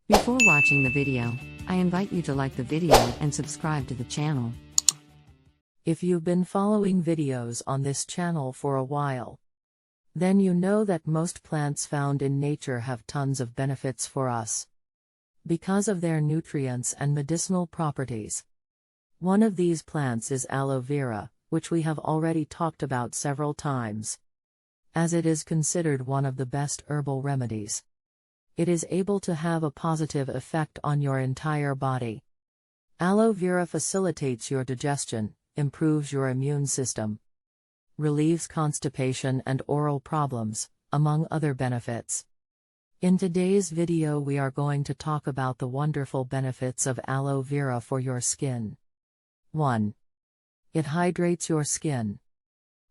Before watching the video, I invite you to like the video and subscribe to the channel. If you've been following videos on this channel for a while, then you know that most plants found in nature have tons of benefits for us because of their nutrients and medicinal properties. One of these plants is aloe vera, which we have already talked about several times, as it is considered one of the best herbal remedies. It is able to have a positive effect on your entire body. Aloe vera facilitates your digestion, improves your immune system, relieves constipation and oral problems, among other benefits. In today's video we are going to talk about the wonderful benefits of aloe vera for your skin. 1. It hydrates your skin.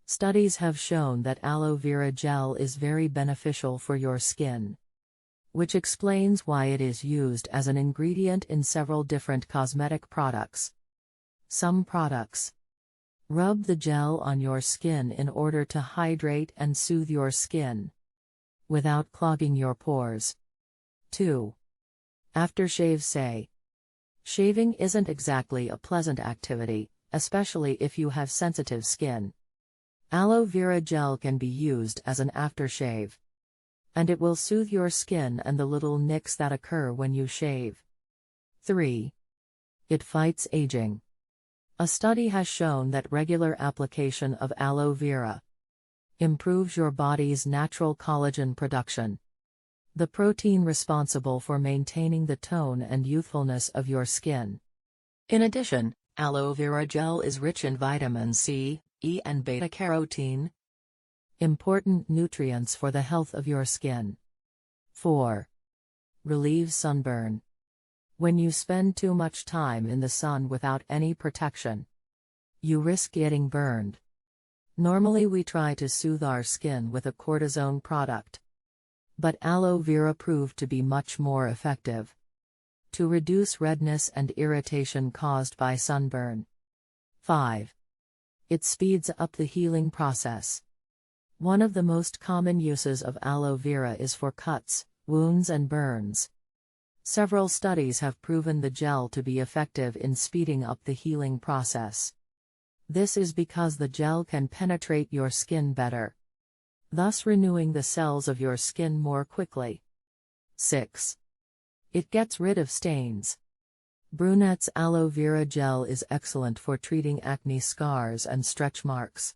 Studies have shown that aloe vera gel is very beneficial for your skin, which explains why it is used as an ingredient in several different cosmetic products. Some products rub the gel on your skin in order to hydrate and soothe your skin without clogging your pores. 2. Aftershave. Say, shaving isn't exactly a pleasant activity, especially if you have sensitive skin. Aloe vera gel can be used as an aftershave, and it will soothe your skin and the little nicks that occur when you shave. 3. It fights aging. A study has shown that regular application of aloe vera improves your body's natural collagen production, the protein responsible for maintaining the tone and youthfulness of your skin. In addition, aloe vera gel is rich in vitamin C, E and beta-carotene, important nutrients for the health of your skin. 4. Relieves sunburn. When you spend too much time in the sun without any protection, you risk getting burned. Normally we try to soothe our skin with a cortisone product, but aloe vera proved to be much more effective to reduce redness and irritation caused by sunburn. 5. It speeds up the healing process. One of the most common uses of aloe vera is for cuts, wounds and burns. Several studies have proven the gel to be effective in speeding up the healing process. This is because the gel can penetrate your skin better, thus renewing the cells of your skin more quickly. 6. It gets rid of stains. Brunette's aloe vera gel is excellent for treating acne scars and stretch marks.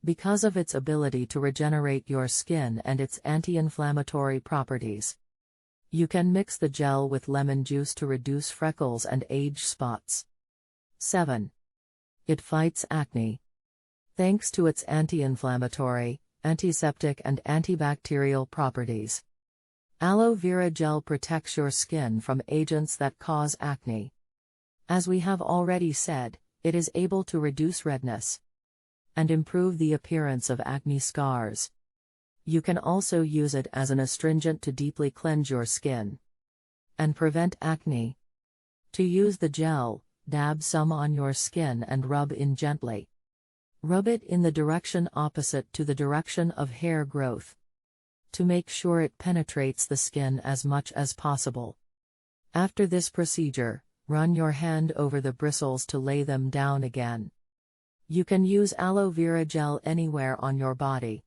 Because of its ability to regenerate your skin and its anti-inflammatory properties, you can mix the gel with lemon juice to reduce freckles and age spots. 7. It fights acne. Thanks to its anti-inflammatory, antiseptic and antibacterial properties, aloe vera gel protects your skin from agents that cause acne. As we have already said, it is able to reduce redness and improve the appearance of acne scars. You can also use it as an astringent to deeply cleanse your skin and prevent acne. To use the gel, dab some on your skin and rub in gently. Rub it in the direction opposite to the direction of hair growth, to make sure it penetrates the skin as much as possible. After this procedure, run your hand over the bristles to lay them down again. You can use aloe vera gel anywhere on your body,